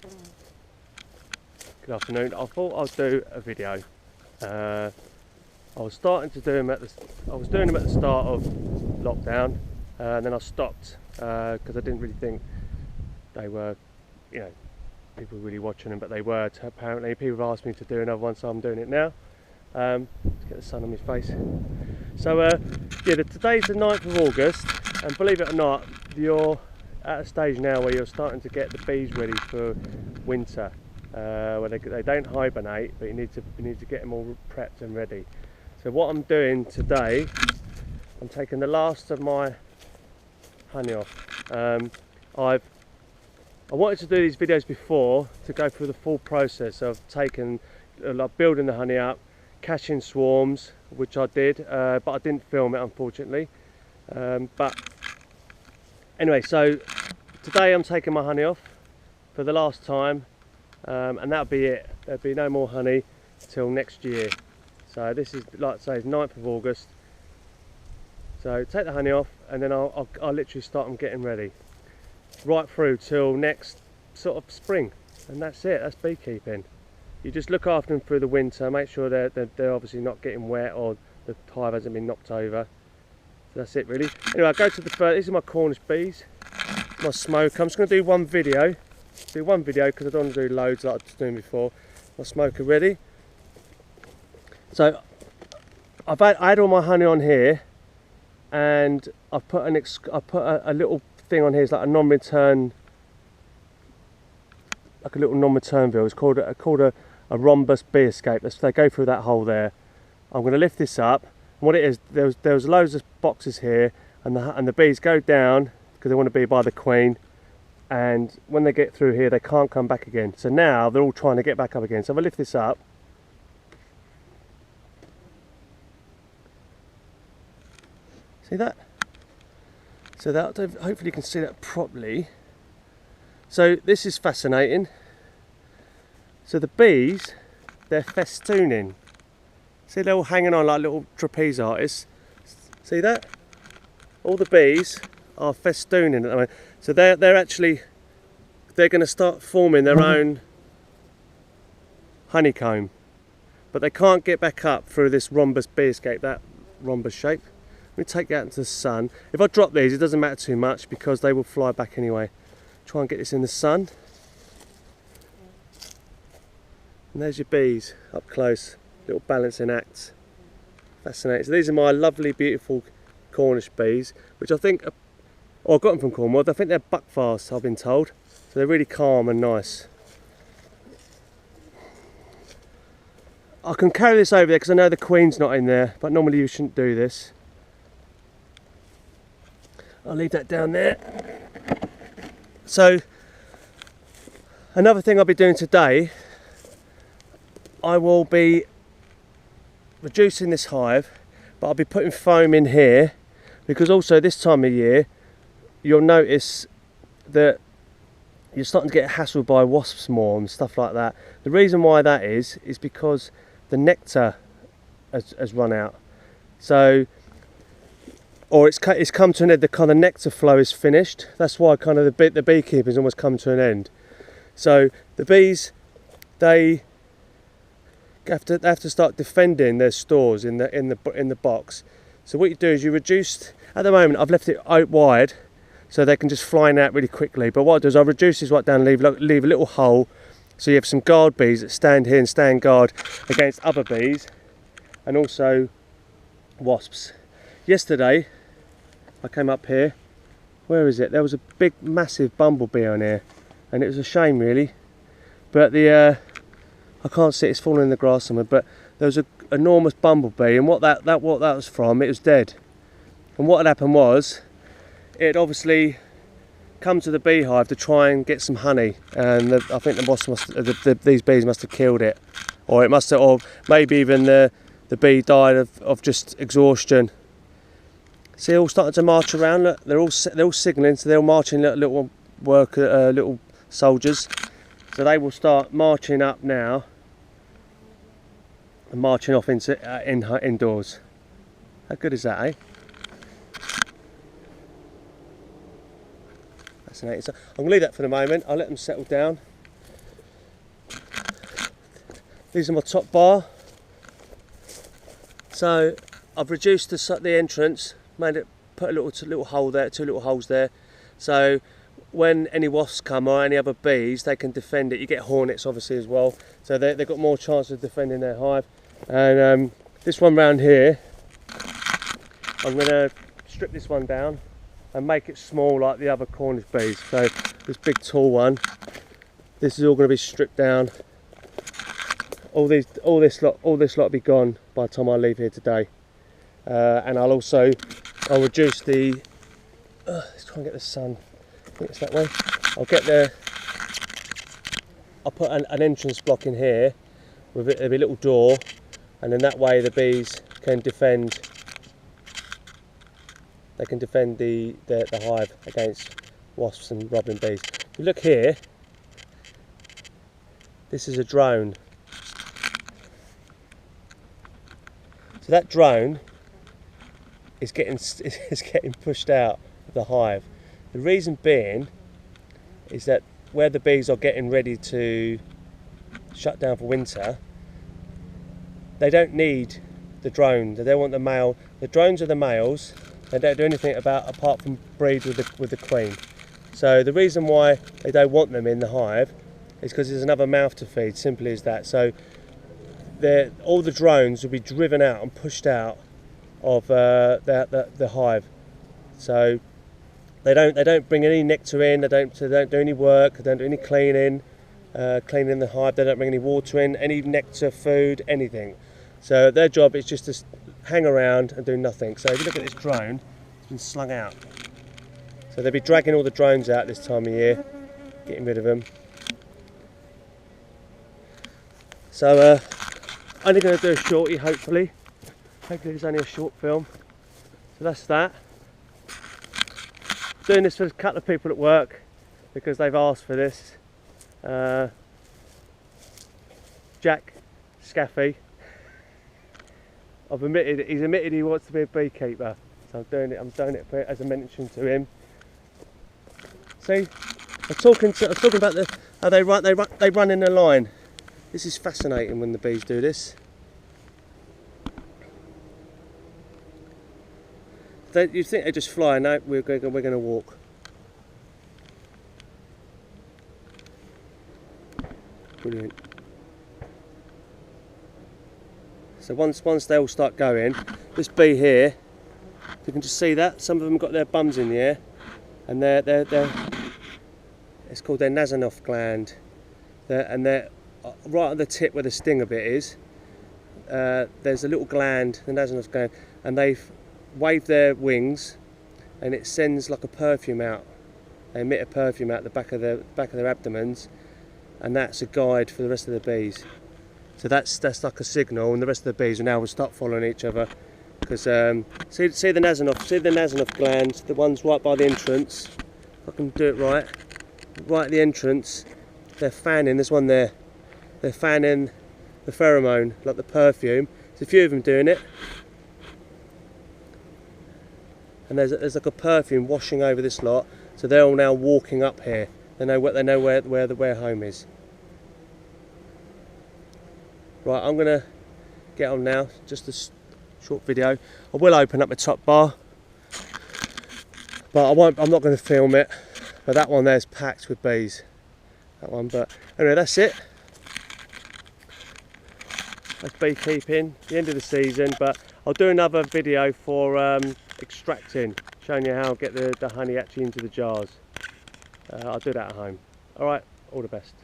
Good afternoon. I thought I'd do a video. I was starting to do them I was doing them at the start of lockdown, and then I stopped because I didn't really think they were, people were really watching them, but they were. Apparently, people have asked me to do another one, so I'm doing it now. Let's get the sun on my face. So today's the 9th of August, and believe it or not, you're at a stage now where you're starting to get the bees ready for winter. Where they don't hibernate, but you need to get them all prepped and ready. So what I'm doing today, I'm taking the last of my honey off. I wanted to do these videos before to go through the full process of building the honey up, catching swarms, which I did, but I didn't film it, unfortunately. But anyway, so today I'm taking my honey off for the last time. And that'll be it. There'll be no more honey till next year. So this is, like I say, 9th of August. So take the honey off, and then I'll literally start them getting ready right through till next sort of spring, and that's it. That's beekeeping. You just look after them through the winter, make sure they're obviously not getting wet or the hive hasn't been knocked over. So that's it really. Anyway, I go to the first. These are my Cornish bees, my smoker. I'm just going to do one video. Because I don't want to do loads like I was doing before. My smoker ready. So I had all my honey on here, and I've put a little thing on here. It's like a non-return, like a little non-return valve. It's called a rhombus bee escape. They go through that hole there. I'm going to lift this up. And what it is, there was loads of boxes here, and the bees go down because they want to be by the queen. And when they get through here, they can't come back again. So now they're all trying to get back up again. So if I lift this up, see that? So that, hopefully you can see that properly. So this is fascinating. So the bees, they're festooning. See, they're all hanging on like little trapeze artists. See that? All the bees are festooning at the moment. So they're going to start forming their own honeycomb, but they can't get back up through this rhombus bee escape, that rhombus shape. Let me take that into the sun. If I drop these, it doesn't matter too much because they will fly back anyway. Try and get this in the sun. And there's your bees up close, little balancing acts. Fascinating. So these are my lovely, beautiful Cornish bees, which I think are, I got them from Cornwall. I think they're buckfast, I've been told. So they're really calm and nice. I can carry this over there because I know the queen's not in there, but normally you shouldn't do this. I'll leave that down there. So another thing I'll be doing today, I will be reducing this hive, but I'll be putting foam in here because also this time of year you'll notice that you're starting to get hassled by wasps more and stuff like that. The reason why that is because the nectar has run out. So, or it's come to an end, the kind of nectar flow is finished. That's why kind of the beekeeping's almost come to an end. So the bees, they have to start defending their stores in the box. So what you do is you reduce, at the moment I've left it out wide, so they can just fly out really quickly. But what I do is I reduce this right down, leave a little hole, so you have some guard bees that stand here and stand guard against other bees, and also wasps. Yesterday, I came up here. Where is it? There was a big, massive bumblebee on here, and it was a shame really. But I can't see it, it's falling in the grass somewhere. But there was an enormous bumblebee, and what that was from, it was dead. And what had happened was, it obviously come to the beehive to try and get some honey, and I think the wasp these bees must have killed it, or it must have, or maybe even the bee died of just exhaustion. See, all starting to march around. Look, they're all signalling, so they're all marching, little soldiers. So they will start marching up now and marching off into indoors. How good is that, eh? Fascinating. So I'm going to leave that for the moment. I'll let them settle down. These are my top bar. So I've reduced the entrance, made it, put a little hole there, 2 little holes there. So when any wasps come or any other bees, they can defend it. You get hornets obviously as well, so they've got more chance of defending their hive. And this one round here, I'm going to strip this one down and make it small like the other Cornish bees. So this big tall one, this is all going to be stripped down. All this lot will be gone by the time I leave here today. And I'll reduce the. Let's try and get the sun. I think it's that way. I'll put an entrance block in here with a little door, and then that way the bees can defend. They can defend the hive against wasps and robbing bees. If you look here, this is a drone. So that drone is getting pushed out of the hive. The reason being is that where the bees are getting ready to shut down for winter, they don't need the drone. They don't want the male. The drones are the males. They don't do anything apart from breed with the queen. So the reason why they don't want them in the hive is because there's another mouth to feed. Simply as that. So all the drones will be driven out and pushed out of the hive. So they don't bring any nectar in. They don't do any work. They don't do any cleaning the hive. They don't bring any water in, any nectar, food, anything. So their job is just to hang around and do nothing. So if you look at this drone, it's been slung out. So they'll be dragging all the drones out this time of year, getting rid of them. So only going to do a shorty, hopefully. Hopefully it's only a short film. So that's that. Doing this for a couple of people at work because they've asked for this. Jack Scaffy. He's admitted he wants to be a beekeeper. So I'm doing it as a mention to him. See, I'm talking about how they run in a line. This is fascinating when the bees do this. You think they just fly? No, we're going to walk. Brilliant. So once they all start going, this bee here, you can just see that some of them got their bums in the air, and it's called their Nasonov gland, and they're right at the tip where the stinger bit is. There's a little gland, the Nasonov gland, and they've waved their wings, and it sends like a perfume out. They emit a perfume out the back of their abdomens, and that's a guide for the rest of the bees. So that's like a signal, and the rest of the bees will now start following each other. Because see the Nasonov glands, the ones right by the entrance. If I can do it right at the entrance, they're fanning. There's one there. They're fanning the pheromone, like the perfume. There's a few of them doing it, and there's like a perfume washing over this lot. So they're all now walking up here. They know where home is. Right, I'm gonna get on now. Just a short video. I will open up my top bar, but I'm not going to film it. But that one there's packed with bees. That one. But anyway, that's it. That's beekeeping. The end of the season. But I'll do another video for extracting, showing you how to get the honey actually into the jars. I'll do that at home. All right. All the best.